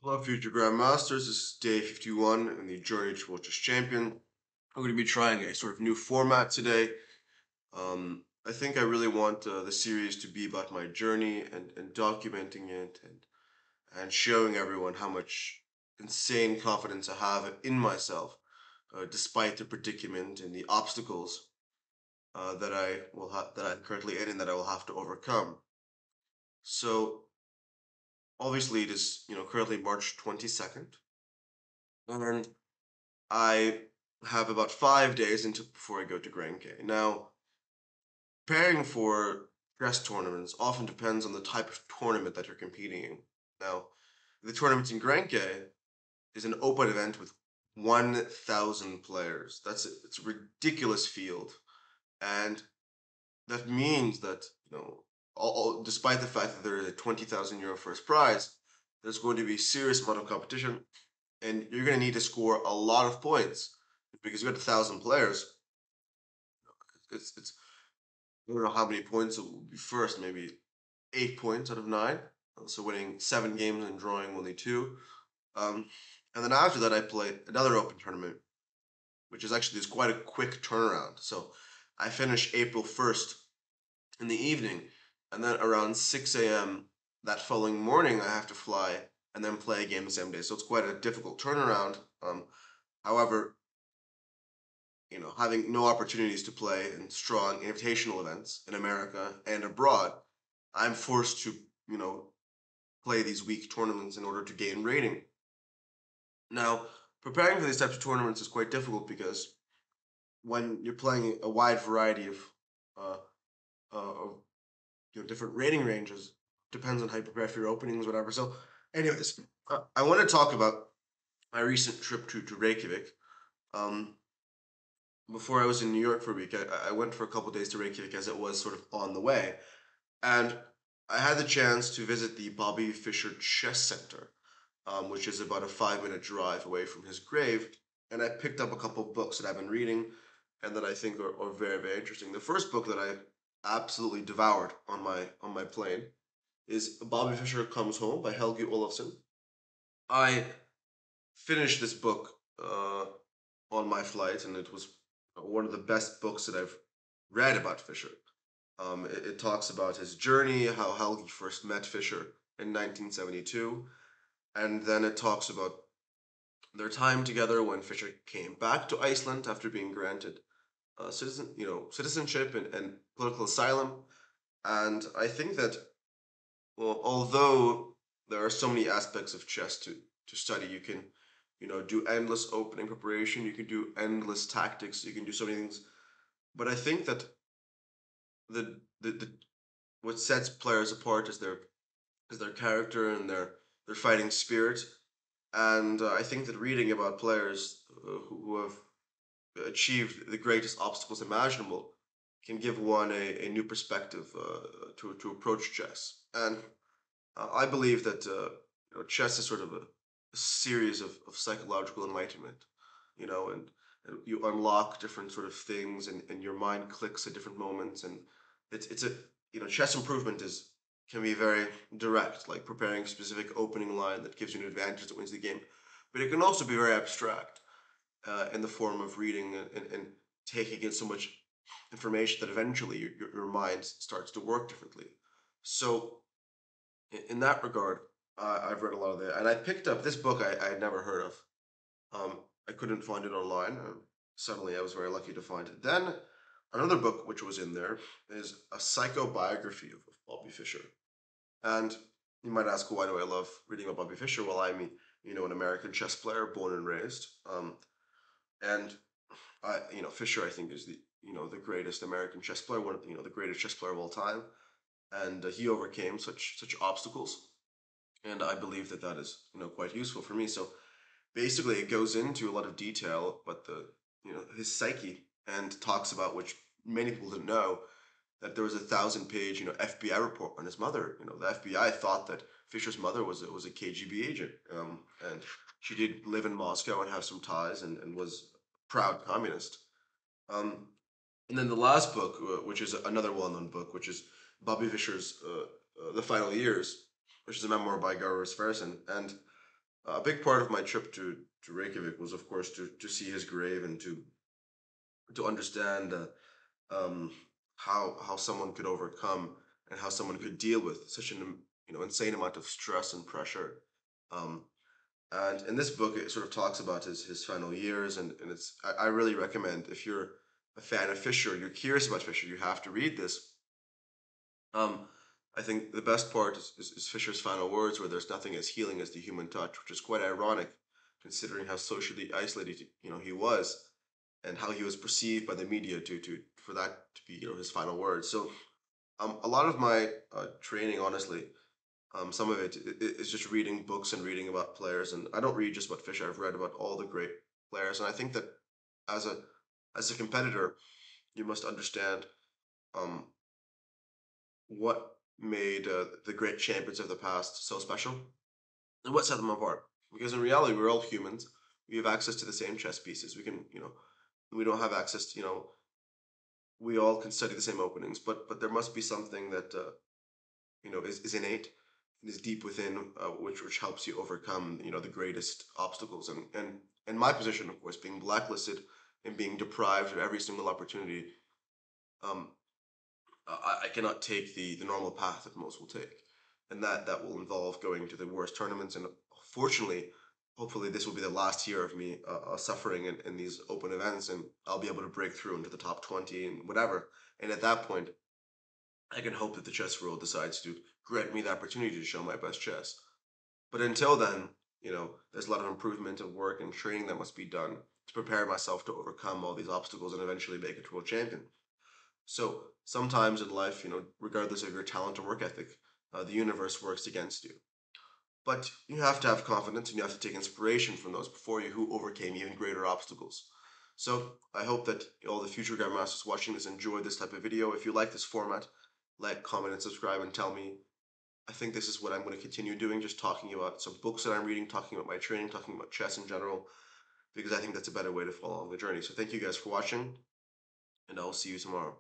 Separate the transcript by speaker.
Speaker 1: Hello, future Grandmasters. This is day 51 in the Journey towards Champion. I'm going to be trying a sort of new format today. I think I really want the series to be about my journey and documenting it and showing everyone how much insane confidence I have in myself, despite the predicament and the obstacles that I'm currently in and that I will have to overcome. So obviously, it is currently March 22nd, and I have about 5 days until before I go to Grand K. Now, preparing for chess tournaments often depends on the type of tournament that you're competing in. Now, the tournament in Grand K is an open event with 1,000 players. It's a ridiculous field, and that means that despite the fact that there is a 20,000 euro first prize, there's going to be a serious amount of competition, and you're going to need to score a lot of points because you got 1,000 players. It's I don't know how many points it will be first, maybe 8 points out of nine. So winning 7 games and drawing only two. And then after that, I play another open tournament, which is quite a quick turnaround. So I finish April 1st in the evening, and then around 6 a.m. that following morning, I have to fly and then play a game the same day. So it's quite a difficult turnaround. However, having no opportunities to play in strong invitational events in America and abroad, I'm forced to, play these weak tournaments in order to gain rating. Now, preparing for these types of tournaments is quite difficult because when you're playing a wide variety uh, of different rating ranges, depends on how you prepare for your openings, whatever. So, anyways, I want to talk about my recent trip to Reykjavik. Um, Before I was in New York for a week, I went for a couple days to Reykjavik as it was sort of on the way. And I had the chance to visit the Bobby Fischer Chess Center, which is about a 5 minute drive away from his grave. And I picked up a couple of books that I've been reading and that I think are very, very interesting. The first book that I absolutely devoured on my plane is Bobby Fischer Comes Home by Helgi Olafsson. I finished this book on my flight, and it was one of the best books that I've read about Fischer. It talks about his journey, how Helgi first met Fischer in 1972, and then it talks about their time together when Fischer came back to Iceland after being granted citizenship and political asylum. And I think that, well, although there are so many aspects of chess to study, you can, do endless opening preparation, you can do endless tactics, you can do so many things. But I think that the what sets players apart is their character and their fighting spirit. And I think that reading about players who have achieved the greatest obstacles imaginable can give one a new perspective to approach chess. And I believe that chess is sort of a series of psychological enlightenment, and you unlock different sort of things, and your mind clicks at different moments, and it's a chess improvement is can be very direct, like preparing a specific opening line that gives you an advantage that wins the game, but it can also be very abstract in the form of reading and taking in so much information that eventually your mind starts to work differently. So in that regard, I've read a lot of that, and I picked up this book I had never heard of. I couldn't find it online. Suddenly, I was very lucky to find it. Then another book which was in there is a psychobiography of Bobby Fischer. And you might ask, why do I love reading about Bobby Fischer? Well, I'm, an American chess player, born and raised. And Fischer, I think, is the greatest American chess player, one of the greatest chess player of all time. And he overcame such obstacles, and I believe that that is quite useful for me. So basically, it goes into a lot of detail, but his psyche, and talks about, which many people didn't know, that there was a 1,000-page FBI report on his mother. The FBI thought that Fischer's mother was a KGB agent, and she did live in Moscow and have some ties, and was a proud communist. Um, and then the last book, which is another well-known book, which is Bobby Fischer's The Final Years, which is a memoir by Garver Sversen. And A big part of my trip to Reykjavik was, of course, to see his grave and to understand um, how someone could overcome and how someone could deal with such an insane amount of stress and pressure. Um, and in this book, it sort of talks about his final years, and I really recommend if you're a fan of Fisher, you're curious about Fisher, you have to read this. Um, I think the best part is Fisher's final words, where there's nothing as healing as the human touch, which is quite ironic, considering how socially isolated he was, and how he was perceived by the media to for that to be his final words. So a lot of my training, honestly, some of it is just reading books and reading about players, and I don't read just about Fisher. I've read about all the great players, and I think that as a competitor, you must understand um, what made the great champions of the past so special and what set them apart. Because in reality, we're all humans. We have access to the same chess pieces. We can, we don't have access to, we all can study the same openings, but there must be something that is innate and is deep within, which helps you overcome the greatest obstacles. And my position, of course, being blacklisted and being deprived of every single opportunity, um, I cannot take the normal path that most will take, and that will involve going to the worst tournaments. And fortunately, hopefully, this will be the last year of me suffering in these open events, and I'll be able to break through into the top 20 and whatever. And at that point, I can hope that the chess world decides to grant me the opportunity to show my best chess. But until then, there's a lot of improvement and work and training that must be done to prepare myself to overcome all these obstacles and eventually make it to world champion. So sometimes in life, regardless of your talent or work ethic, the universe works against you. But you have to have confidence and you have to take inspiration from those before you who overcame even greater obstacles. So I hope that all the future grandmasters watching this enjoy this type of video. If you like this format, like, comment, and subscribe, and tell me. I think this is what I'm going to continue doing, just talking about some books that I'm reading, talking about my training, talking about chess in general, because I think that's a better way to follow along the journey. So thank you guys for watching, and I'll see you tomorrow.